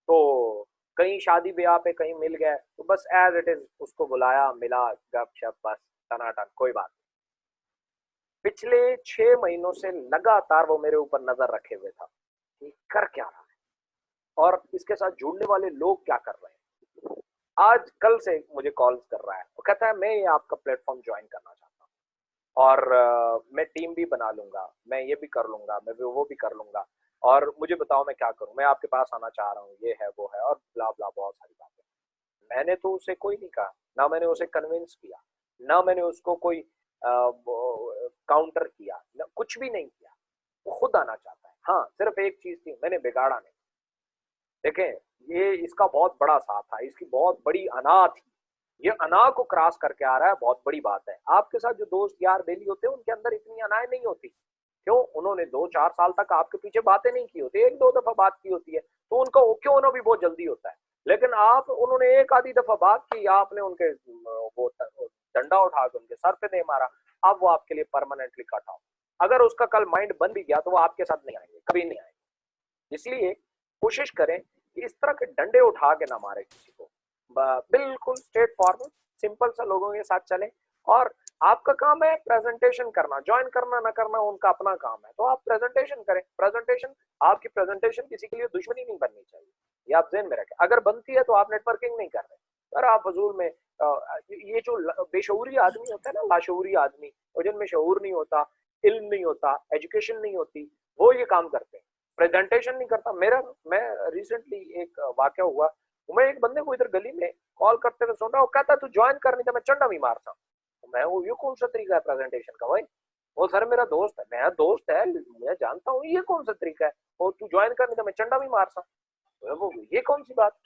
तो कहीं शादी-ब्याह पे कहीं मिल गए, तो बस एज़ इट इज़ उसको बुलाया, मिला, गप-शप बस टनाटन कोई बात नहीं। पिछले 6 महीनों से लगातार वो मेरे ऊपर नज़र रखे हुए था, कि कर क्या रहा है और इसके साथ जुड़ने वाले लोग क्या कर रहे हैं। आज कल से मुझे कॉल्स कर रहा है, वो कहता है मैं ये आपका प्लेटफ़ॉर्म जॉइन करना चाहता हूँ और मैं टीम भी बना लूँगा, मैं ये भी कर लूँगा, मैं वो भी कर लूँगा और मुझे बताओ मैं क्या करूँ? मैं आपके पास आना चाह रहा हूँ, ये है, वो है और ब्ला-ब्ला बहुत सारी बातें। मैंने तो उसे कोई नहीं कहा, ना मैंने उसे कन्विंस किया, ना मैंने उसको कोई वो काउंटर किया, ना कुछ भी नहीं किया। वो खुद आना चाहता है। हाँ, सिर्फ़ एक चीज़ थी, मैंने बिगाड़ा नहीं। देखें, ये इसका बहुत बड़ा साथ था, इसकी बहुत बड़ी अना थी। ये अना को क्रॉस करके आ रहा है, बहुत बड़ी बात है। आपके साथ जो दोस्त यार बेली होते हैं, उनके अंदर इतनी अनाएँ नहीं होती। क्यों? उन्होंने 2-4 साल तक आपके पीछे बातें नहीं की होती, 1-2 दफ़ा बात की होती है, तो उनका ओके होना भी बहुत जल्दी होता है। लेकिन आप उन्होंने एक आधी दफ़ा बात की, आपने उनके वो डंडा उठा के उनके सर पे दे मारा, अब वो आपके लिए परमानेंटली कट ऑफ। अगर उसका कल माइंड बन भी गया, तो वो आपके साथ नहीं आएँगे, कभी नहीं आएँगे। इसलिए कोशिश करें कि इस तरह के डंडे उठा के ना मारे किसी को। बिल्कुल स्ट्रेट फॉरवर्ड सिंपल सा लोगों के साथ चलें और आपका काम है प्रेजेंटेशन करना, ज्वाइन करना ना करना उनका अपना काम है, तो आप प्रेजेंटेशन करें। प्रेजेंटेशन आपकी प्रेजेंटेशन किसी के लिए दुश्मनी नहीं बननी चाहिए, ये आप ज़हन में रखें। अगर बनती है तो आप नेटवर्किंग नहीं कर रहे, अगर आप फजूल में ये जो बेशऊरी आदमी होता है ना, लाशऊरी आदमी और जिनमें शऊर नहीं होता, इल्म नहीं होता, एजुकेशन नहीं होती, वो ये काम करते हैं। प्रेजेंटेशन नहीं करता। मेरा मैं रिसेंटली एक वाकया हुआ, मैं एक बंदे को इधर गली में कॉल करते हुए सुन रहा हूँ, कहता तू ज्वाइन कर नहीं था मैं चंडा भी मारता हूँ। मैं वो ये कौन सा तरीका है प्रेजेंटेशन का भाई? वो सर मेरा दोस्त है, मेरा दोस्त है, मैं जानता हूँ ये कौन सा तरीका है, और तू ज्वाइन कर नहीं था मैं चंडा भी मारता हूँ। वो ये कौन सी बात?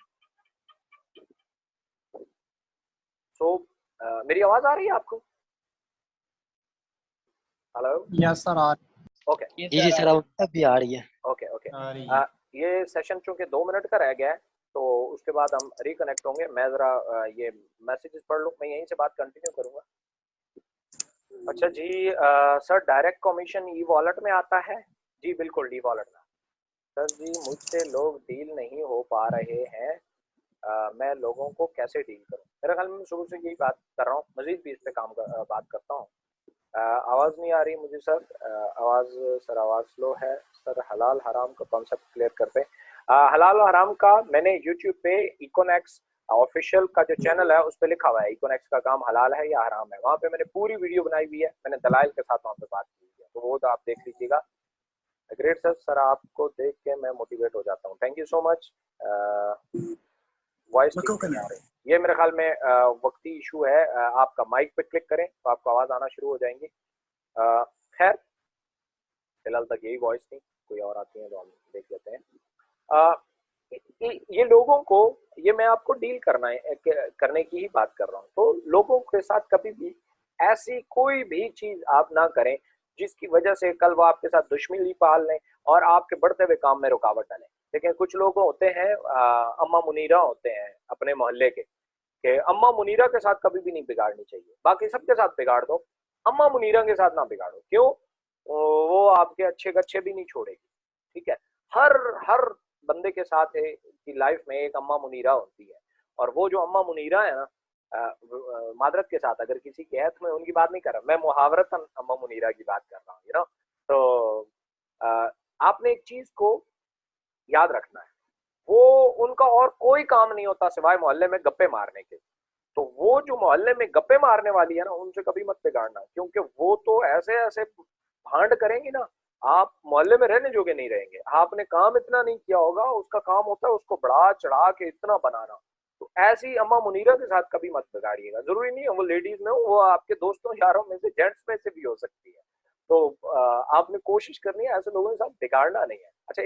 सो मेरी आवाज आ रही है आपको? हेलो? यस सर आ ओके जी जी सर अब भी आ रही है। Okay okay. आ रही है। ये सेशन चूंकि 2 मिनट का रह गया है तो उसके बाद हम रिकनेक्ट होंगे। मैं जरा ये मैसेजेस पढ़ लूँ, मैं यहीं से बात कंटिन्यू करूंगा। अच्छा जी, sir direct commission e wallet में आता है? जी बिल्कुल, डी वॉलेट में। सर जी मुझसे लोग डील नहीं हो पा रहे हैं, मैं लोगों को कैसे डील करूं? मेरे ख्याल में मैं शुरू से यही बात कर रहा हूँ, मजीद भी इस पे बात करता हूँ। आवाज़ नहीं आ रही मुझे सर, आवाज़ सर आवाज़ स्लो है सर। हलाल हराम का कॉन्सेप्ट क्लियर करते हैं। हलाल और हराम का मैंने यूट्यूब पे इकोनेक्स ऑफिशियल का जो चैनल है उस पे लिखा हुआ है इकोनेक्स का काम हलाल है या हराम है। वहाँ पे मैंने पूरी वीडियो बनाई हुई है, मैंने दलाइल के साथ वहाँ पे बात की हुई है, तो वो तो आप देख लीजिएगा। ग्रेट सर, सर आपको देख के मैं मोटिवेट हो जाता हूँ, thank you so much. Voice ठीक नहीं आ रही, ये मेरे ख्याल में वक्ती इशू है। आपका माइक पे क्लिक करें तो आपको आवाज़ आना शुरू हो जाएंगी। खैर फिलहाल तक यही वॉइस थी, कोई और आती है तो हम देख लेते हैं। ये लोगों को, ये मैं आपको डील करने की ही बात कर रहा हूँ, तो लोगों के साथ कभी भी ऐसी कोई भी चीज आप ना करें जिसकी वजह से कल वो आपके साथ दुश्मनी पाल लें और आपके बढ़ते हुए काम में रुकावट डालें। लेकिन कुछ लोग होते हैं, अम्मा मुनीरा होते हैं अपने मोहल्ले के अम्मा मुनीरा के साथ कभी भी नहीं बिगाड़नी चाहिए, बाकी सबके साथ बिगाड़ दो, अम्मा मुनीरा के साथ ना बिगाड़ो। क्यों? वो आपके अच्छे गच्छे भी नहीं छोड़ेगी, ठीक है? हर हर बंदे के साथ है कि लाइफ में एक अम्मा मुनीरा होती है, और वो जो अम्मा मुनीरा है ना, मादरत के साथ अगर किसी के है तो मैं उनकी बात नहीं कर रहा, मैं मुहावरतन अम्मा मुनीरा की बात कर रहा हूँ, यू नो। तो आपने एक चीज को याद रखना है, वो उनका और कोई काम नहीं होता सिवाय मोहल्ले में गप्पे मारने के। तो वो जो मोहल्ले में गप्पे मारने वाली है ना, उनसे कभी मत बिगाड़ना, क्योंकि वो तो ऐसे ऐसे भांड करेंगी ना, आप मोहल्ले में रहने जोगे नहीं रहेंगे। आपने काम इतना नहीं किया होगा, उसका काम होता है उसको बढ़ा चढ़ा के इतना बनाना। तो ऐसी अम्मा मुनीरा के साथ कभी मत बिगाड़िएगा। जरूरी नहीं है वो लेडीज में हो, वो आपके दोस्तों यारों में से, जेंट्स में से भी हो सकती है। तो आपने कोशिश करनी है ऐसे लोगों के साथ बिगाड़ना नहीं है। अच्छा